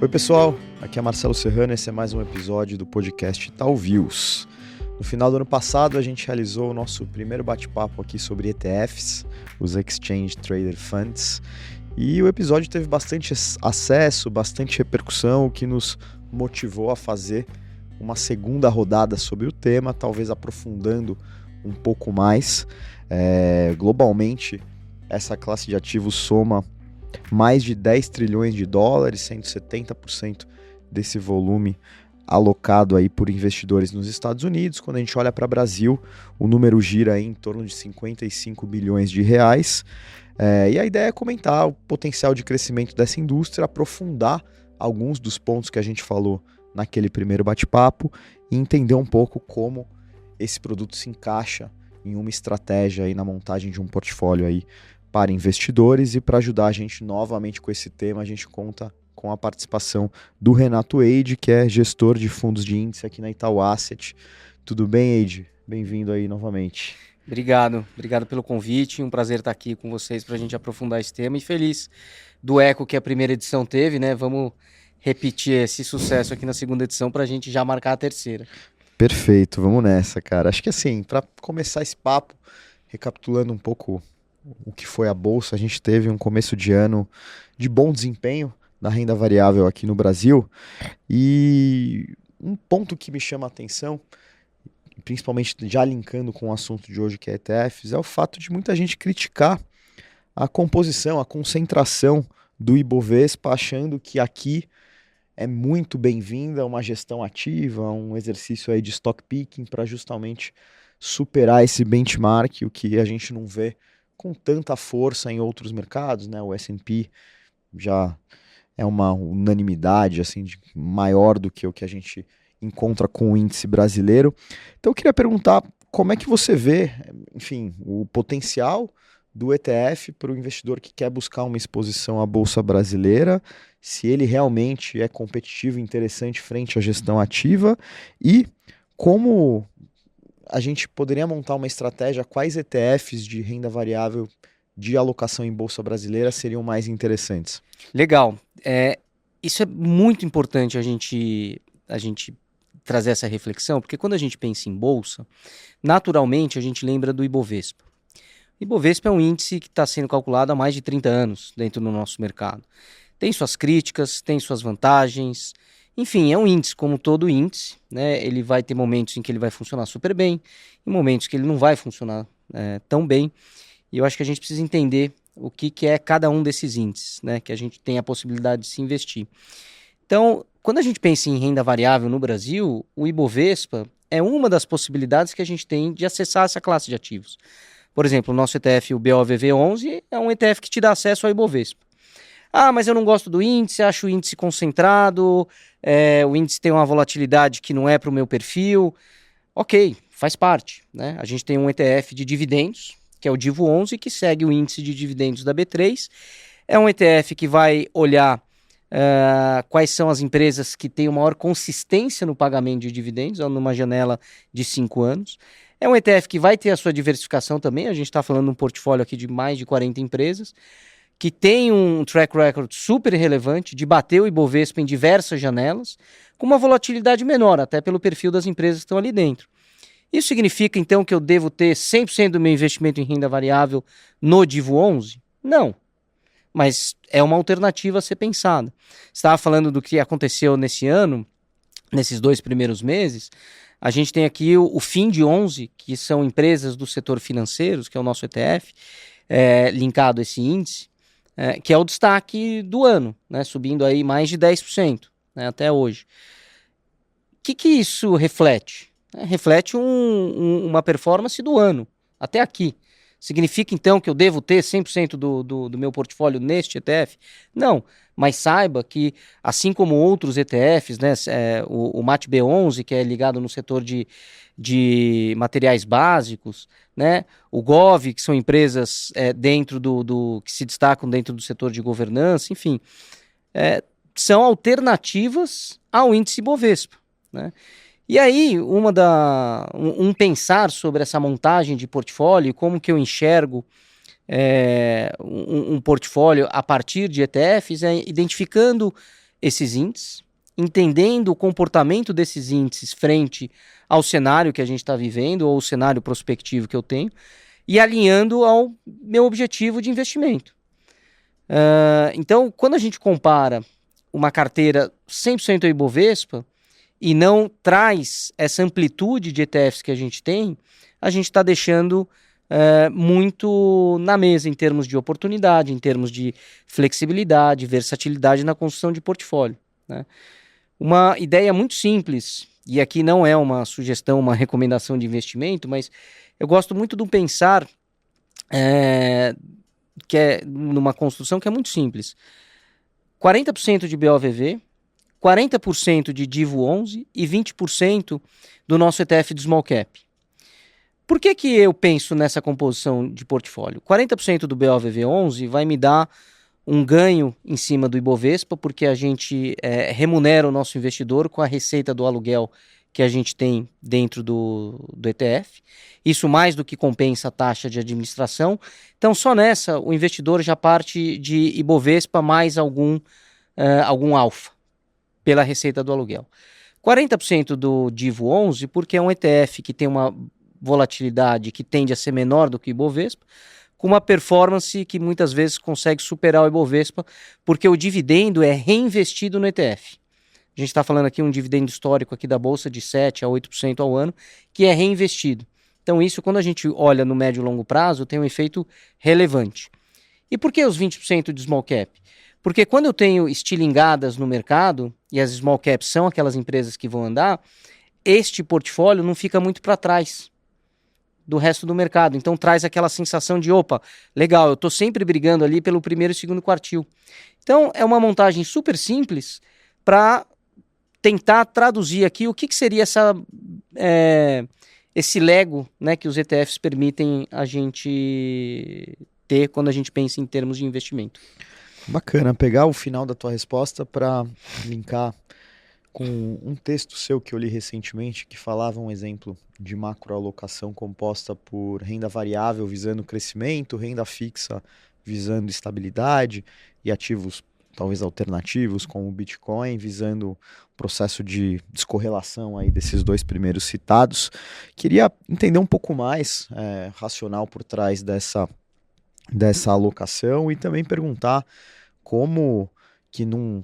Oi pessoal, aqui é Marcelo Serrano, esse é mais um episódio do podcast Tal Views. No final do ano passado a gente realizou o nosso primeiro bate-papo aqui sobre ETFs, os Exchange Traded Funds, e o episódio teve bastante acesso, bastante repercussão, o que nos motivou a fazer uma segunda rodada sobre o tema, talvez aprofundando um pouco mais. Globalmente, essa classe de ativos soma mais de 10 trilhões de dólares, sendo 70% desse volume alocado aí por investidores nos Estados Unidos. Quando a gente olha para o Brasil, o número gira aí em torno de 55 bilhões de reais. E a ideia é comentar o potencial de crescimento dessa indústria, aprofundar alguns dos pontos que a gente falou naquele primeiro bate-papo e entender um pouco como esse produto se encaixa em uma estratégia aí na montagem de um portfólio aí para investidores. E para ajudar a gente novamente com esse tema, a gente conta com a participação do Renato Eide, que é gestor de fundos de índice aqui na Itaú Asset. Tudo bem, Eide? Bem-vindo aí novamente. Obrigado pelo convite, um prazer estar aqui com vocês para a gente aprofundar esse tema e feliz do eco que a primeira edição teve, né? Vamos repetir esse sucesso aqui na segunda edição para a gente já marcar a terceira. Perfeito, vamos nessa, cara. Acho que assim, para começar esse papo, recapitulando um pouco o que foi a Bolsa, a gente teve um começo de ano de bom desempenho na renda variável aqui no Brasil, e um ponto que me chama a atenção, principalmente já linkando com o assunto de hoje que é ETFs, é o fato de muita gente criticar a composição, a concentração do Ibovespa, achando que aqui é muito bem-vinda uma gestão ativa, um exercício aí de stock picking para justamente superar esse benchmark, o que a gente não vê com tanta força em outros mercados, né? O S&P já é uma unanimidade assim, maior do que o que a gente encontra com o índice brasileiro. Então eu queria perguntar como é que você vê, enfim, o potencial do ETF para o investidor que quer buscar uma exposição à Bolsa Brasileira, se ele realmente é competitivo e interessante frente à gestão ativa, e como a gente poderia montar uma estratégia, quais ETFs de renda variável de alocação em Bolsa Brasileira seriam mais interessantes? Legal. Isso é muito importante a gente trazer essa reflexão, porque quando a gente pensa em Bolsa, naturalmente a gente lembra do Ibovespa. O Ibovespa é um índice que está sendo calculado há mais de 30 anos dentro do nosso mercado. Tem suas críticas, tem suas vantagens. Enfim, é um índice como todo índice, né? Ele vai ter momentos em que ele vai funcionar super bem, e momentos que ele não vai funcionar tão bem. E eu acho que a gente precisa entender o que é cada um desses índices, né? Que a gente tem a possibilidade de se investir. Então, quando a gente pensa em renda variável no Brasil, o Ibovespa é uma das possibilidades que a gente tem de acessar essa classe de ativos. Por exemplo, o nosso ETF, o BOVV11, é um ETF que te dá acesso ao Ibovespa. Ah, mas eu não gosto do índice, acho o índice concentrado, o índice tem uma volatilidade que não é para o meu perfil. Ok, faz parte, né? A gente tem um ETF de dividendos, que é o DIVO11, que segue o índice de dividendos da B3. É um ETF que vai olhar quais são as empresas que têm maior consistência no pagamento de dividendos, numa janela de 5 anos. É um ETF que vai ter a sua diversificação também, a gente está falando de um portfólio aqui de mais de 40 empresas, que tem um track record super relevante de bater o Ibovespa em diversas janelas, com uma volatilidade menor, até pelo perfil das empresas que estão ali dentro. Isso significa, então, que eu devo ter 100% do meu investimento em renda variável no DIVO11? Não, mas é uma alternativa a ser pensada. Você estava falando do que aconteceu nesse ano, nesses 2 primeiros meses. A gente tem aqui o FIND11, que são empresas do setor financeiro, que é o nosso ETF, linkado a esse índice, que é o destaque do ano, né, subindo aí mais de 10%, né, até hoje. O que isso reflete? Reflete uma performance do ano, até aqui. Significa, então, que eu devo ter 100% do meu portfólio neste ETF? Não, mas saiba que, assim como outros ETFs, né, o MATB11, que é ligado no setor de materiais básicos, né, o GOV, que são empresas dentro que se destacam dentro do setor de governança, enfim, são alternativas ao índice Bovespa, né? E aí, um pensar sobre essa montagem de portfólio, como que eu enxergo um portfólio a partir de ETFs, identificando esses índices, entendendo o comportamento desses índices frente ao cenário que a gente está vivendo, ou o cenário prospectivo que eu tenho, e alinhando ao meu objetivo de investimento. Então, quando a gente compara uma carteira 100% Ibovespa e não traz essa amplitude de ETFs que a gente tem, a gente está deixando muito na mesa em termos de oportunidade, em termos de flexibilidade, versatilidade na construção de portfólio, né? Uma ideia muito simples, e aqui não é uma sugestão, uma recomendação de investimento, mas eu gosto muito do pensar que é numa construção que é muito simples. 40% de BOVV, 40% de Divo 11 e 20% do nosso ETF de Small Cap. Por que eu penso nessa composição de portfólio? 40% do BOVV 11 vai me dar um ganho em cima do Ibovespa, porque a gente remunera o nosso investidor com a receita do aluguel que a gente tem dentro do ETF. Isso mais do que compensa a taxa de administração. Então, só nessa, o investidor já parte de Ibovespa mais algum alfa pela receita do aluguel. 40% do Divo 11, porque é um ETF que tem uma volatilidade que tende a ser menor do que o Ibovespa, com uma performance que muitas vezes consegue superar o Ibovespa, porque o dividendo é reinvestido no ETF. A gente está falando aqui um dividendo histórico aqui da Bolsa de 7% a 8% ao ano, que é reinvestido. Então isso, quando a gente olha no médio e longo prazo, tem um efeito relevante. E por que os 20% de small cap? Porque quando eu tenho estilingadas no mercado, e as small caps são aquelas empresas que vão andar, este portfólio não fica muito para trás do resto do mercado. Então traz aquela sensação de, opa, legal, eu estou sempre brigando ali pelo primeiro e segundo quartil. Então é uma montagem super simples para tentar traduzir aqui o que seria esse Lego, né, que os ETFs permitem a gente ter quando a gente pensa em termos de investimento. Bacana, pegar o final da tua resposta para linkar com um texto seu que eu li recentemente que falava um exemplo de macroalocação composta por renda variável visando crescimento, renda fixa visando estabilidade e ativos talvez alternativos como o Bitcoin visando o processo de descorrelação aí desses dois primeiros citados. Queria entender um pouco mais racional por trás dessa alocação e também perguntar como que num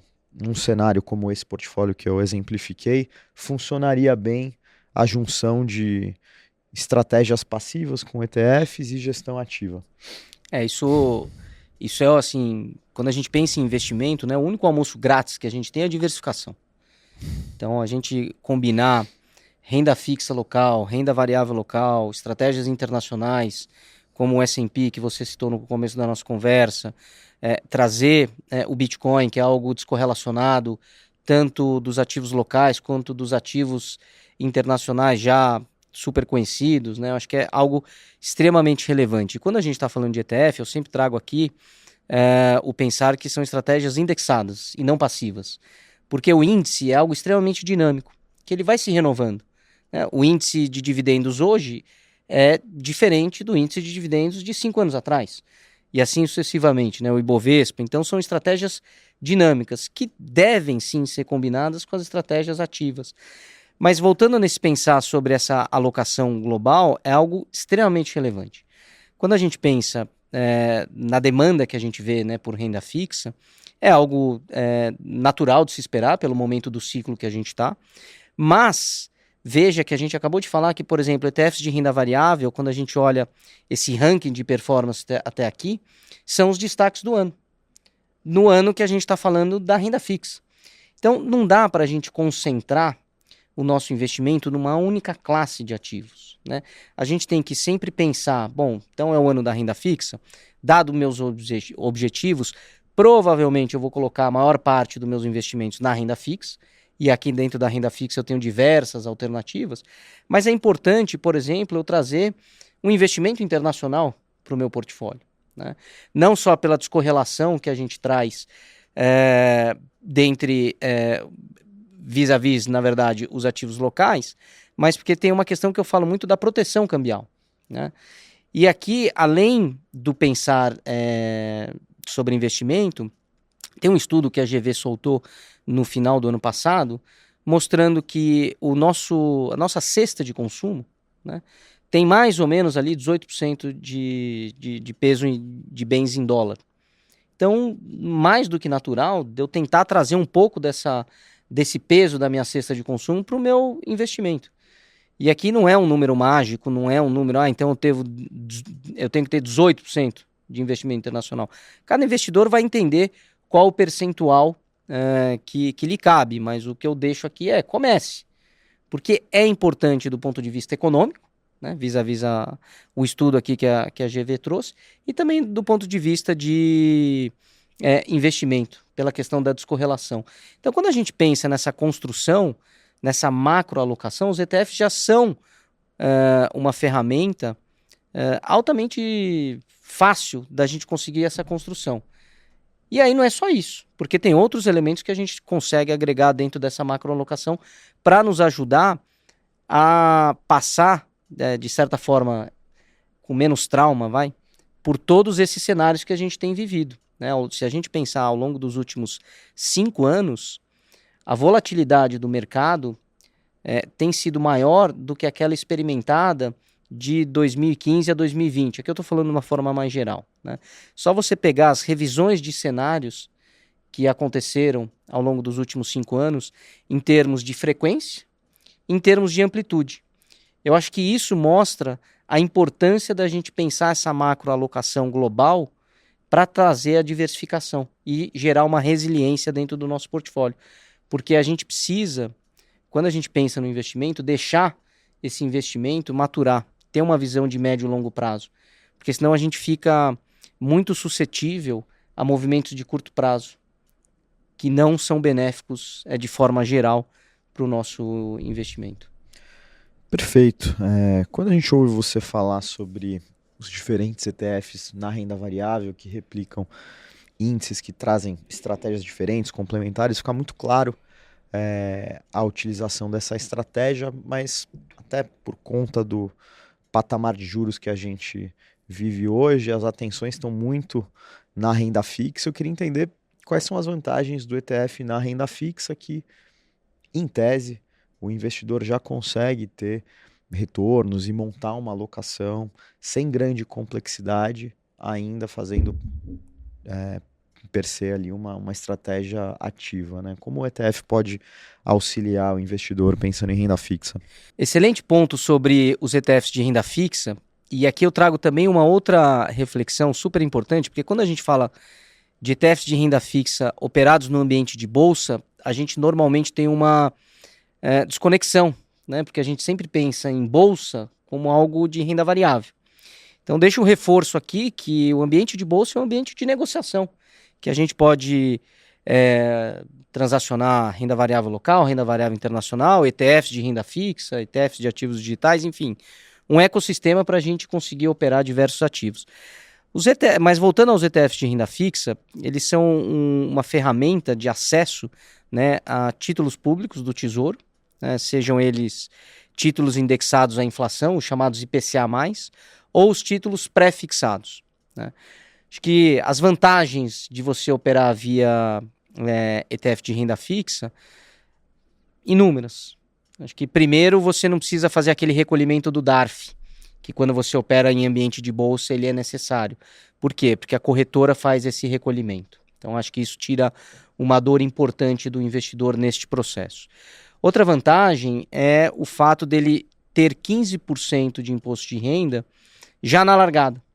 cenário como esse portfólio que eu exemplifiquei, funcionaria bem a junção de estratégias passivas com ETFs e gestão ativa. Isso é assim, quando a gente pensa em investimento, né, o único almoço grátis que a gente tem é a diversificação. Então a gente combinar renda fixa local, renda variável local, estratégias internacionais, como o S&P que você citou no começo da nossa conversa, trazer o Bitcoin, que é algo descorrelacionado, tanto dos ativos locais quanto dos ativos internacionais já super conhecidos, né? Eu acho que é algo extremamente relevante. E quando a gente está falando de ETF, eu sempre trago aqui o pensar que são estratégias indexadas e não passivas, porque o índice é algo extremamente dinâmico, que ele vai se renovando, né? O índice de dividendos hoje é diferente do índice de dividendos de 5 anos atrás, e assim sucessivamente, né? O Ibovespa. Então são estratégias dinâmicas que devem sim ser combinadas com as estratégias ativas. Mas voltando nesse pensar sobre essa alocação global, é algo extremamente relevante. Quando a gente pensa na demanda que a gente vê, né, por renda fixa, é algo natural de se esperar pelo momento do ciclo que a gente está, mas veja que a gente acabou de falar que, por exemplo, ETFs de renda variável, quando a gente olha esse ranking de performance até aqui, são os destaques do ano. No ano que a gente está falando da renda fixa. Então, não dá para a gente concentrar o nosso investimento numa única classe de ativos, né? A gente tem que sempre pensar, bom, então é o ano da renda fixa, dado meus objetivos, provavelmente eu vou colocar a maior parte dos meus investimentos na renda fixa, e aqui dentro da renda fixa eu tenho diversas alternativas, mas é importante, por exemplo, eu trazer um investimento internacional para o meu portfólio, né? Não só pela descorrelação que a gente traz dentre vis-à-vis, na verdade, os ativos locais, mas porque tem uma questão que eu falo muito da proteção cambial, né? E aqui, além do pensar sobre investimento, Tem um estudo que a GV soltou no final do ano passado, mostrando que a nossa cesta de consumo, né, tem mais ou menos ali 18% de peso de bens em dólar. Então, mais do que natural, de eu tentar trazer um pouco desse peso da minha cesta de consumo para o meu investimento. E aqui não é um número mágico, não é um número, então eu tenho que ter 18% de investimento internacional. Cada investidor vai entender qual o percentual que lhe cabe, mas o que eu deixo aqui comece. Porque é importante do ponto de vista econômico, né, vis-à-vis o estudo aqui que a GV trouxe, e também do ponto de vista de investimento, pela questão da descorrelação. Então, quando a gente pensa nessa construção, nessa macroalocação, os ETFs já são uma ferramenta altamente fácil da gente conseguir essa construção. E aí não é só isso, porque tem outros elementos que a gente consegue agregar dentro dessa macroalocação para nos ajudar a passar, de certa forma, com menos trauma, por todos esses cenários que a gente tem vivido, né? Se a gente pensar ao longo dos últimos 5 anos, a volatilidade do mercado tem sido maior do que aquela experimentada de 2015 a 2020. Aqui eu estou falando de uma forma mais geral, né? Só você pegar as revisões de cenários que aconteceram ao longo dos últimos 5 anos, em termos de frequência, em termos de amplitude. Eu acho que isso mostra a importância da gente pensar essa macroalocação global para trazer a diversificação e gerar uma resiliência dentro do nosso portfólio. Porque a gente precisa, quando a gente pensa no investimento, deixar esse investimento maturar, ter uma visão de médio e longo prazo. Porque senão a gente fica muito suscetível a movimentos de curto prazo, que não são benéficos de forma geral para o nosso investimento. Perfeito. Quando a gente ouve você falar sobre os diferentes ETFs na renda variável que replicam índices que trazem estratégias diferentes, complementares, fica muito claro a utilização dessa estratégia, mas até por conta do patamar de juros que a gente vive hoje, as atenções estão muito na renda fixa. Eu queria entender quais são as vantagens do ETF na renda fixa que, em tese, o investidor já consegue ter retornos e montar uma alocação sem grande complexidade, ainda fazendo per se ali uma estratégia ativa, né? Como o ETF pode auxiliar o investidor pensando em renda fixa? Excelente ponto sobre os ETFs de renda fixa, e aqui eu trago também uma outra reflexão super importante, porque quando a gente fala de ETFs de renda fixa operados no ambiente de bolsa, a gente normalmente tem uma desconexão, né? Porque a gente sempre pensa em bolsa como algo de renda variável. Então deixa o reforço aqui que o ambiente de bolsa é um ambiente de negociação, que a gente pode transacionar renda variável local, renda variável internacional, ETFs de renda fixa, ETFs de ativos digitais, enfim, um ecossistema para a gente conseguir operar diversos ativos. Mas voltando aos ETFs de renda fixa, eles são uma ferramenta de acesso, né, a títulos públicos do Tesouro, né, sejam eles títulos indexados à inflação, os chamados IPCA+, ou os títulos pré-fixados, né? Acho que as vantagens de você operar via ETF de renda fixa, inúmeras. Acho que primeiro você não precisa fazer aquele recolhimento do DARF, que quando você opera em ambiente de bolsa ele é necessário. Por quê? Porque a corretora faz esse recolhimento. Então acho que isso tira uma dor importante do investidor neste processo. Outra vantagem é o fato dele ter 15% de imposto de renda já na largada.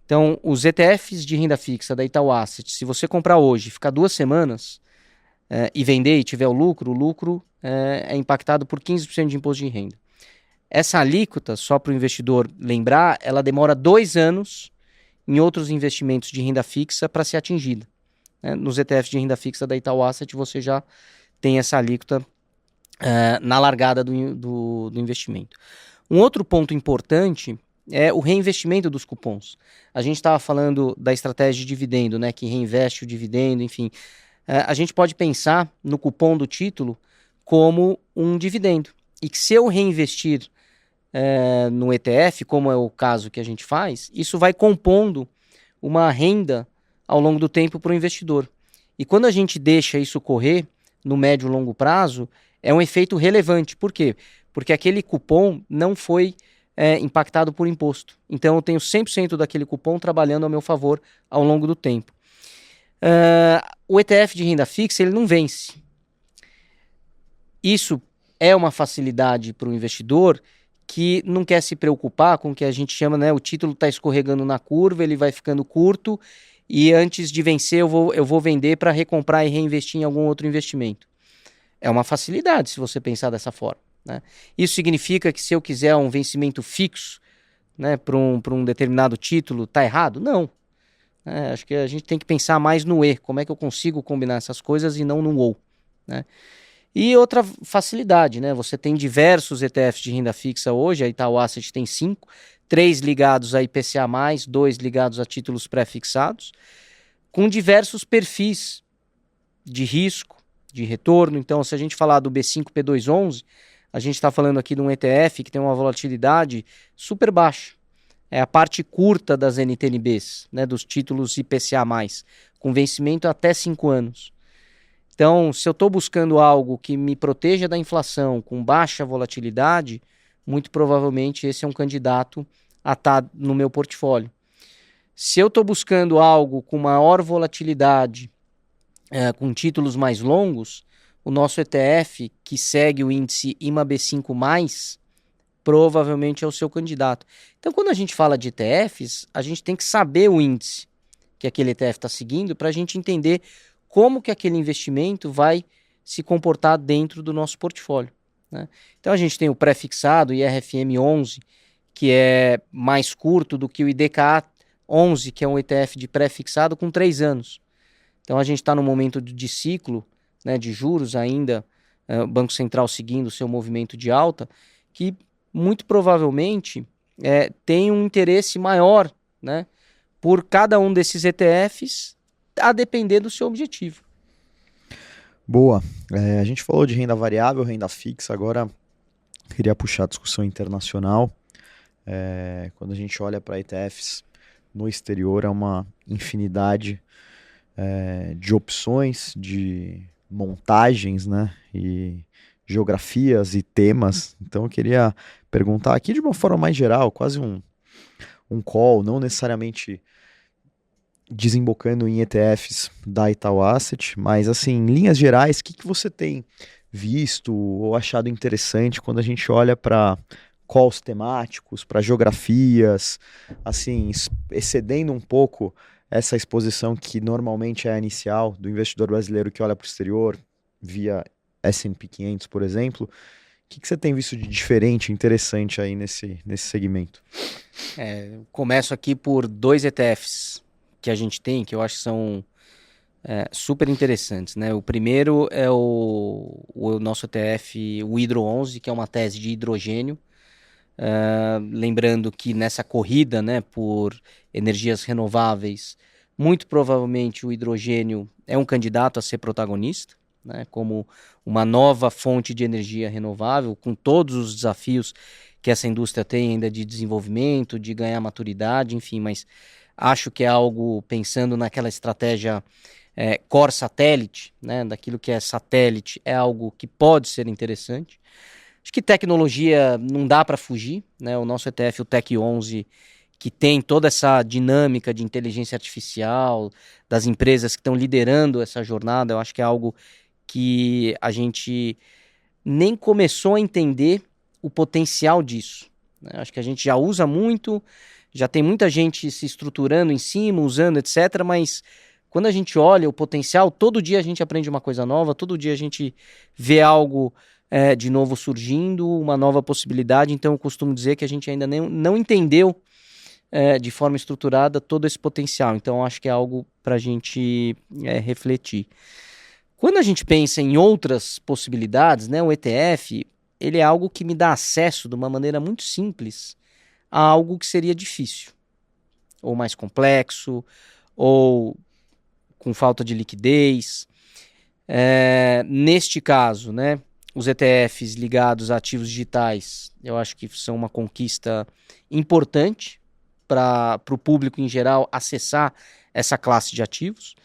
Então, os ETFs de renda fixa da Itaú Asset, se você comprar hoje, ficar 2 semanas e vender e tiver o lucro é impactado por 15% de imposto de renda. Essa alíquota, só para o investidor lembrar, ela demora 2 anos em outros investimentos de renda fixa para ser atingida. Nos ETFs de renda fixa da Itaú Asset, você já tem essa alíquota na largada do investimento. Um outro ponto importante é o reinvestimento dos cupons. A gente estava falando da estratégia de dividendo, né, que reinveste o dividendo, enfim. A gente pode pensar no cupom do título como um dividendo. E que se eu reinvestir no ETF, como é o caso que a gente faz, isso vai compondo uma renda ao longo do tempo para o investidor. E quando a gente deixa isso correr no médio e longo prazo, é um efeito relevante. Por quê? Porque aquele cupom não foi impactado por imposto. Então eu tenho 100% daquele cupom trabalhando ao meu favor ao longo do tempo. O ETF de renda fixa ele não vence. Isso é uma facilidade para o investidor que não quer se preocupar com o que a gente chama, né, o título está escorregando na curva, ele vai ficando curto e antes de vencer eu vou vender para recomprar e reinvestir em algum outro investimento. É uma facilidade se você pensar dessa forma, né? Isso significa que se eu quiser um vencimento fixo, né, para um determinado título, está errado? Não. Acho que a gente tem que pensar mais no E, como é que eu consigo combinar essas coisas e não no OU, né? E outra facilidade, né? Você tem diversos ETFs de renda fixa hoje, a Itaú Asset tem 5, 3 ligados a IPCA+, 2 ligados a títulos pré-fixados, com diversos perfis de risco, de retorno. Então, se a gente falar do B5P211, a gente está falando aqui de um ETF que tem uma volatilidade super baixa. É a parte curta das NTNBs, né, dos títulos IPCA+, com vencimento até 5 anos. Então, se eu estou buscando algo que me proteja da inflação com baixa volatilidade, muito provavelmente esse é um candidato a estar no meu portfólio. Se eu estou buscando algo com maior volatilidade, com títulos mais longos, o nosso ETF, que segue o índice IMAB5+, provavelmente é o seu candidato. Então, quando a gente fala de ETFs, a gente tem que saber o índice que aquele ETF está seguindo para a gente entender como que aquele investimento vai se comportar dentro do nosso portfólio, né? Então a gente tem o pré-fixado, IRFM 11, que é mais curto do que o IDKA 11, que é um ETF de pré-fixado com 3 anos. Então a gente está no momento de ciclo, né, de juros ainda, o Banco Central seguindo o seu movimento de alta, que muito provavelmente tem um interesse maior, né, por cada um desses ETFs, a depender do seu objetivo. Boa. A gente falou de renda variável, renda fixa, agora queria puxar a discussão internacional. Quando a gente olha para ETFs no exterior, é uma infinidade de opções, de montagens, né, e geografias e temas. Então eu queria perguntar aqui de uma forma mais geral, quase um call, não necessariamente desembocando em ETFs da Itaú Asset, mas assim, em linhas gerais, o que você tem visto ou achado interessante quando a gente olha para calls temáticos, para geografias, assim, excedendo um pouco essa exposição que normalmente é a inicial do investidor brasileiro que olha para o exterior, via S&P 500, por exemplo. O que você tem visto de diferente, interessante aí nesse segmento? Começo aqui por 2 ETFs que a gente tem, que eu acho que são super interessantes, né? O primeiro é o nosso ETF, o Hidro 11, que é uma tese de hidrogênio. Lembrando que nessa corrida, né, por energias renováveis, muito provavelmente o hidrogênio é um candidato a ser protagonista, né, como uma nova fonte de energia renovável, com todos os desafios que essa indústria tem ainda de desenvolvimento, de ganhar maturidade, enfim, mas acho que é algo pensando naquela estratégia core satélite, né, daquilo que é satélite, é algo que pode ser interessante. Acho que tecnologia não dá para fugir, né? O nosso ETF, o Tech 11, que tem toda essa dinâmica de inteligência artificial, das empresas que estão liderando essa jornada, eu acho que é algo que a gente nem começou a entender o potencial disso, né? Acho que a gente já usa muito, já tem muita gente se estruturando em cima, usando, etc., mas quando a gente olha o potencial, todo dia a gente aprende uma coisa nova, todo dia a gente vê algo de novo surgindo, uma nova possibilidade. Então eu costumo dizer que a gente ainda não entendeu de forma estruturada todo esse potencial. Então acho que é algo para a gente refletir. Quando a gente pensa em outras possibilidades, né, o ETF ele é algo que me dá acesso de uma maneira muito simples a algo que seria difícil, ou mais complexo, ou com falta de liquidez. Neste caso, né, os ETFs ligados a ativos digitais, eu acho que são uma conquista importante para o público em geral acessar essa classe de ativos.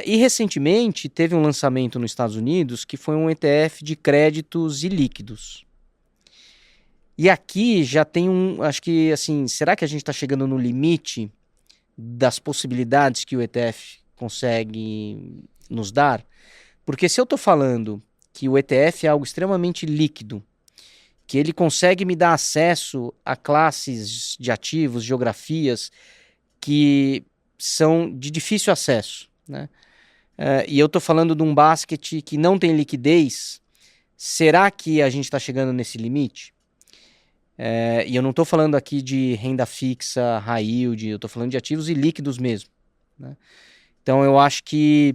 E recentemente teve um lançamento nos Estados Unidos que foi um ETF de créditos e líquidos. E aqui já tem acho que assim, será que a gente está chegando no limite das possibilidades que o ETF consegue nos dar? Porque se eu estou falando que o ETF é algo extremamente líquido, que ele consegue me dar acesso a classes de ativos, geografias que são de difícil acesso, né? E eu estou falando de um basket que não tem liquidez, será que a gente está chegando nesse limite? E eu não estou falando aqui de renda fixa, high yield, eu estou falando de ativos ilíquidos mesmo, né? Então eu acho que,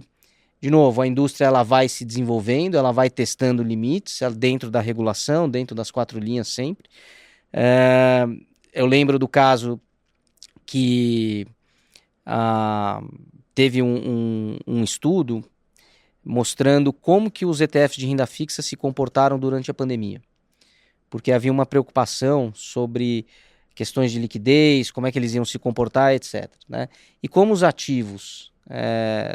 de novo, a indústria ela vai se desenvolvendo, ela vai testando limites dentro da regulação, dentro das 4 linhas sempre. Eu lembro do caso que teve um estudo mostrando como que os ETFs de renda fixa se comportaram durante a pandemia. Porque havia uma preocupação sobre questões de liquidez, como é que eles iam se comportar, etc., né? E como os ativos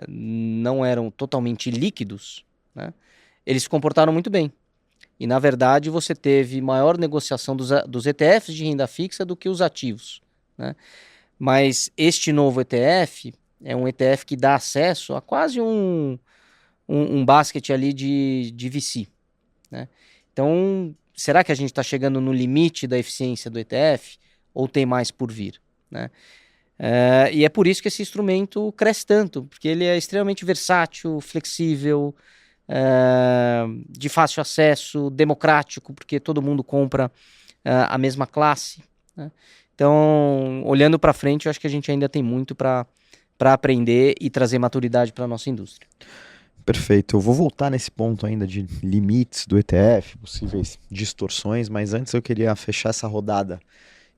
não eram totalmente líquidos, né, eles se comportaram muito bem. E, na verdade, você teve maior negociação dos ETFs de renda fixa do que os ativos, né? Mas este novo ETF é um ETF que dá acesso a quase um basket ali de VC, né? Então, será que a gente está chegando no limite da eficiência do ETF ou tem mais por vir, né? E é por isso que esse instrumento cresce tanto, porque ele é extremamente versátil, flexível, de fácil acesso, democrático, porque todo mundo compra a mesma classe, né? Então, olhando para frente, eu acho que a gente ainda tem muito para aprender e trazer maturidade para a nossa indústria. Perfeito. Eu vou voltar nesse ponto ainda de limites do ETF, possíveis distorções, mas antes eu queria fechar essa rodada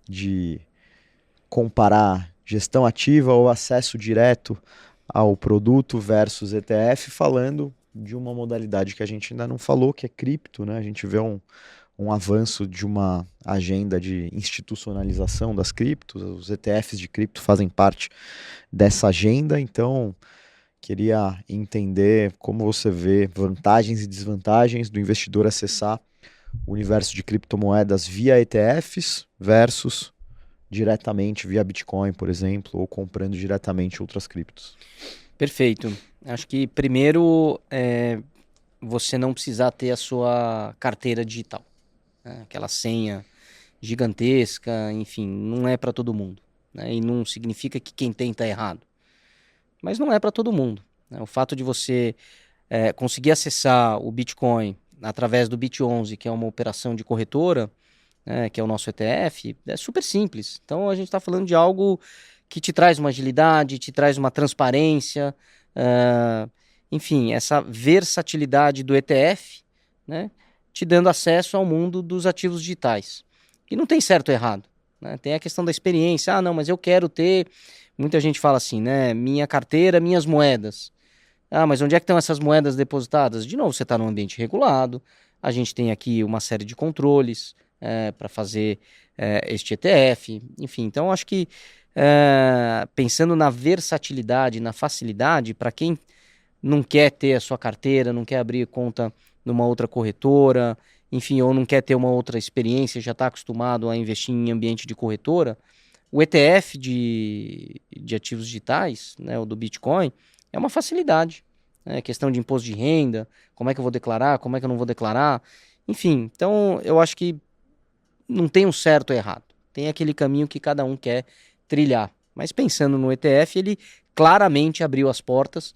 de comparar gestão ativa ou acesso direto ao produto versus ETF, falando de uma modalidade que a gente ainda não falou, que é cripto, né? A gente vê um avanço de uma agenda de institucionalização das criptos, os ETFs de cripto fazem parte dessa agenda, então queria entender como você vê vantagens e desvantagens do investidor acessar o universo de criptomoedas via ETFs versus diretamente via Bitcoin, por exemplo, ou comprando diretamente outras criptos. Perfeito. Acho que primeiro você não precisar ter a sua carteira digital, né? Aquela senha gigantesca, enfim, não é para todo mundo, né? E não significa que quem tem está errado, mas não é para todo mundo, né? O fato de você conseguir acessar o Bitcoin através do Bit11, que é uma operação de corretora, que é o nosso ETF, é super simples. Então a gente está falando de algo que te traz uma agilidade, te traz uma transparência, enfim, essa versatilidade do ETF, né, te dando acesso ao mundo dos ativos digitais. E não tem certo ou errado, né? Tem a questão da experiência. Ah, não, mas eu quero ter... Muita gente fala assim, né? Minha carteira, minhas moedas. Ah, mas onde é que estão essas moedas depositadas? De novo, você está num ambiente regulado. A gente tem aqui uma série de controles para fazer este ETF. Enfim, então acho que pensando na versatilidade, na facilidade, para quem não quer ter a sua carteira, não quer abrir conta numa outra corretora, enfim, ou não quer ter uma outra experiência, já está acostumado a investir em ambiente de corretora, o ETF de ativos digitais, né, o do Bitcoin, é uma facilidade. Questão de imposto de renda, como é que eu vou declarar, como é que eu não vou declarar, enfim. Então, eu acho que não tem um certo ou errado. Tem aquele caminho que cada um quer trilhar. Mas pensando no ETF, ele claramente abriu as portas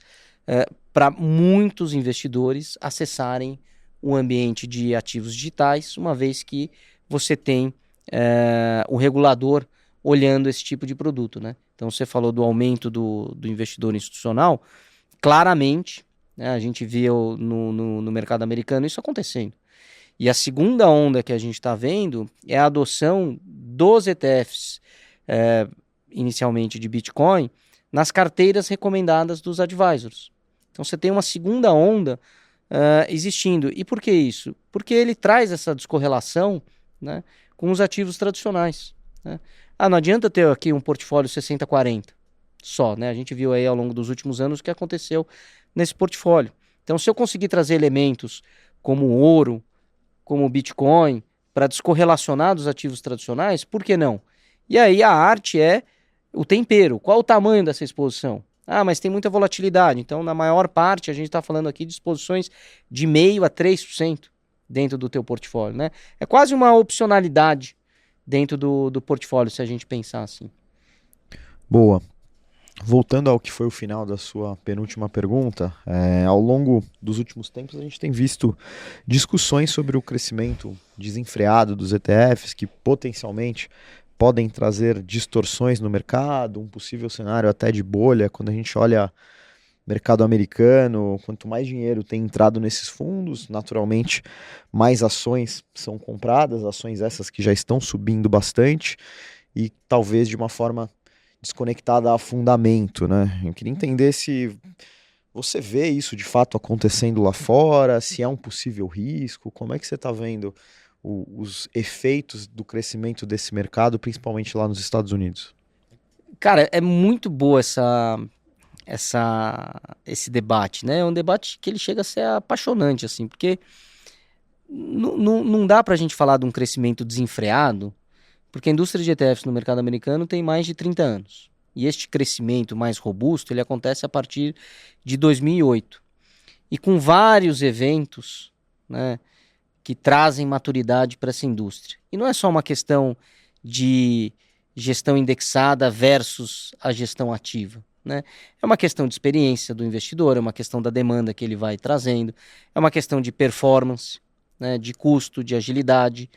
para muitos investidores acessarem o ambiente de ativos digitais, uma vez que você tem o regulador olhando esse tipo de produto, né? Então você falou do aumento do investidor institucional, claramente, né, a gente viu no mercado americano isso acontecendo. E a segunda onda que a gente está vendo é a adoção dos ETFs, inicialmente de Bitcoin, nas carteiras recomendadas dos advisors. Então você tem uma segunda onda existindo. E por que isso? Porque ele traz essa descorrelação, né, com os ativos tradicionais, né? Ah, não adianta ter aqui um portfólio 60-40. só, né? A gente viu aí ao longo dos últimos anos o que aconteceu nesse portfólio. Então, se eu conseguir trazer elementos como ouro, como Bitcoin, para descorrelacionar dos ativos tradicionais, por que não? E aí a arte é o tempero. Qual o tamanho dessa exposição? Ah, mas tem muita volatilidade. Então, na maior parte, a gente está falando aqui de exposições de 0,5% a 3% dentro do teu portfólio, né? É quase uma opcionalidade dentro do portfólio, se a gente pensar assim. Boa. Voltando ao que foi o final da sua penúltima pergunta, ao longo dos últimos tempos a gente tem visto discussões sobre o crescimento desenfreado dos ETFs que potencialmente podem trazer distorções no mercado, um possível cenário até de bolha. Quando a gente olha mercado americano, quanto mais dinheiro tem entrado nesses fundos, naturalmente mais ações são compradas, ações essas que já estão subindo bastante e talvez de uma forma desconectada a fundamento, né? Eu queria entender se você vê isso de fato acontecendo lá fora, se é um possível risco, como é que você está vendo os efeitos do crescimento desse mercado, principalmente lá nos Estados Unidos? Cara, é muito boa esse debate, né? É um debate que ele chega a ser apaixonante, assim, porque não dá pra gente falar de um crescimento desenfreado, porque a indústria de ETFs no mercado americano tem mais de 30 anos. E este crescimento mais robusto, ele acontece a partir de 2008. E com vários eventos, né, que trazem maturidade para essa indústria. E não é só uma questão de gestão indexada versus a gestão ativa, né? É uma questão de experiência do investidor, é uma questão da demanda que ele vai trazendo, é uma questão de performance, né, de custo, de agilidade.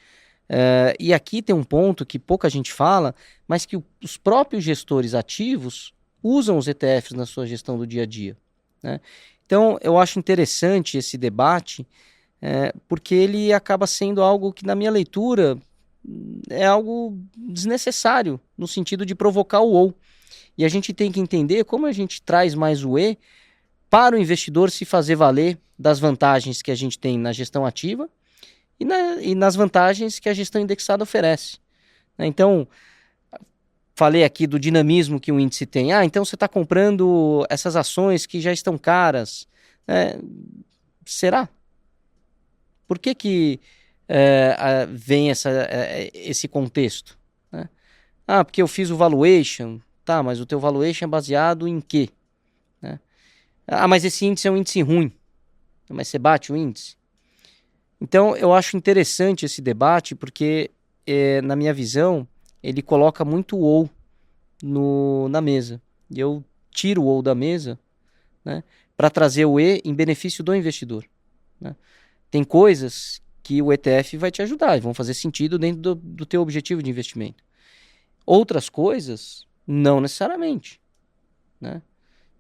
E aqui tem um ponto que pouca gente fala, mas que os próprios gestores ativos usam os ETFs na sua gestão do dia a dia, né? Então, eu acho interessante esse debate, porque ele acaba sendo algo que, na minha leitura, é algo desnecessário, no sentido de provocar o ou. E a gente tem que entender como a gente traz mais o E para o investidor se fazer valer das vantagens que a gente tem na gestão ativa e nas vantagens que a gestão indexada oferece, né? Então, falei aqui do dinamismo que o índice tem. Ah, então você está comprando essas ações que já estão caras, né? Será? Por que vem esse contexto, né? Ah, porque eu fiz o valuation. Tá, mas o teu valuation é baseado em quê, né? Ah, mas esse índice é um índice ruim. Mas você bate o índice? Então, eu acho interessante esse debate porque, na minha visão, ele coloca muito o ou na mesa. E eu tiro o ou da mesa, né, para trazer o E em benefício do investidor, né? Tem coisas que o ETF vai te ajudar e vão fazer sentido dentro do teu objetivo de investimento. Outras coisas, não necessariamente, né?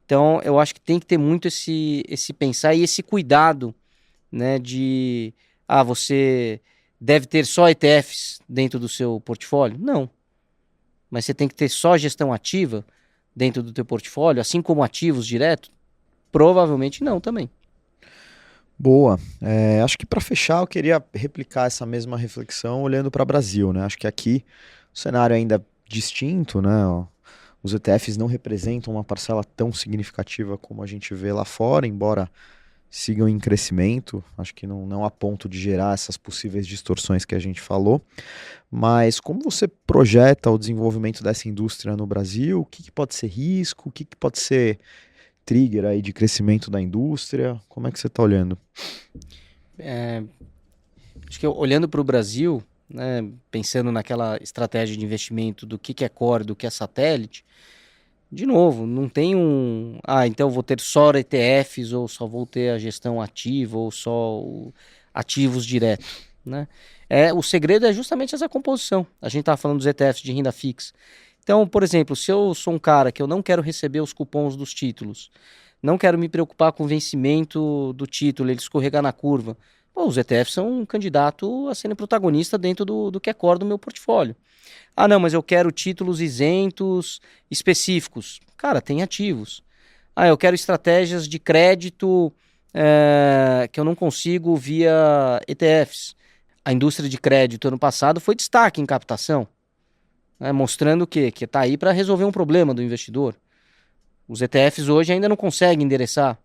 Então, eu acho que tem que ter muito esse pensar e esse cuidado, né, de você deve ter só ETFs dentro do seu portfólio? Não. Mas você tem que ter só gestão ativa dentro do teu portfólio, assim como ativos direto? Provavelmente não também. Boa. Acho que para fechar eu queria replicar essa mesma reflexão olhando para o Brasil, né? Acho que aqui o cenário é ainda distinto, né? Os ETFs não representam uma parcela tão significativa como a gente vê lá fora, embora sigam em crescimento. Acho que não a ponto de gerar essas possíveis distorções que a gente falou. Mas como você projeta o desenvolvimento dessa indústria no Brasil? O que pode ser risco? O que pode ser trigger aí de crescimento da indústria? Como é que você está olhando? Acho que olhando para o Brasil, né, pensando naquela estratégia de investimento do que é core, do que é satélite, de novo, não tem então eu vou ter só ETFs, ou só vou ter a gestão ativa, ou só ativos diretos, né? O segredo é justamente essa composição. A gente estava falando dos ETFs de renda fixa. Então, por exemplo, se eu sou um cara que eu não quero receber os cupons dos títulos, não quero me preocupar com o vencimento do título, ele escorregar na curva, os ETFs são um candidato a serem protagonista dentro do que é core do meu portfólio. Ah, não, mas eu quero títulos isentos específicos. Cara, tem ativos. Ah, eu quero estratégias de crédito que eu não consigo via ETFs. A indústria de crédito ano passado foi destaque em captação, né, mostrando que está aí para resolver um problema do investidor. Os ETFs hoje ainda não conseguem endereçar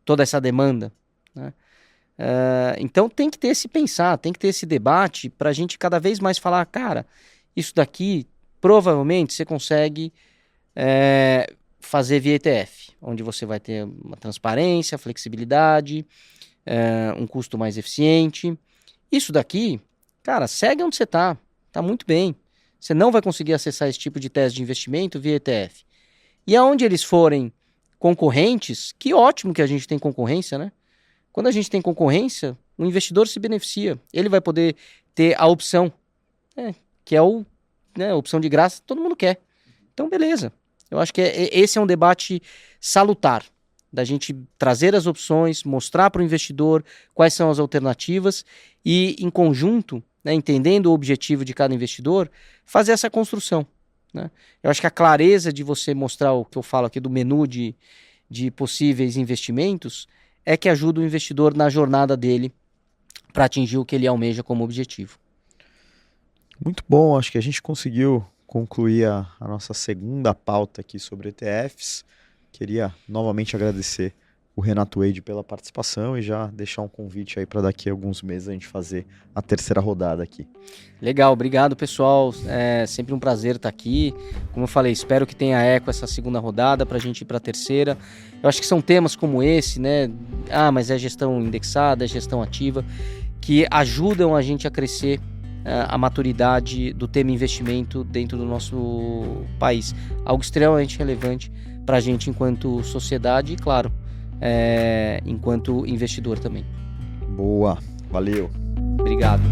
toda essa demanda, né? Então tem que ter tem que ter esse debate para a gente cada vez mais falar, cara, isso daqui provavelmente você consegue fazer via ETF, onde você vai ter uma transparência, flexibilidade, um custo mais eficiente. Isso daqui, cara, segue onde você tá muito bem. Você não vai conseguir acessar esse tipo de tese de investimento via ETF. E aonde eles forem concorrentes, que ótimo que a gente tem concorrência, né? Quando a gente tem concorrência, o investidor se beneficia. Ele vai poder ter a opção, que é a opção de graça, todo mundo quer. Então, beleza. Eu acho que esse é um debate salutar, da gente trazer as opções, mostrar para o investidor quais são as alternativas e, em conjunto, né, entendendo o objetivo de cada investidor, fazer essa construção, né? Eu acho que a clareza de você mostrar o que eu falo aqui do menu de possíveis investimentos é que ajuda o investidor na jornada dele para atingir o que ele almeja como objetivo. Muito bom, acho que a gente conseguiu concluir a nossa segunda pauta aqui sobre ETFs. Queria novamente agradecer o Renato Wade pela participação e já deixar um convite aí para daqui a alguns meses a gente fazer a terceira rodada aqui. Legal, obrigado pessoal, é sempre um prazer estar aqui. Como eu falei, espero que tenha eco essa segunda rodada para a gente ir para a terceira. Eu acho que são temas como esse, né? Mas é gestão indexada, é gestão ativa, que ajudam a gente a crescer a maturidade do tema investimento dentro do nosso país. Algo extremamente relevante para a gente enquanto sociedade e, claro, enquanto investidor também. Boa, valeu. Obrigado.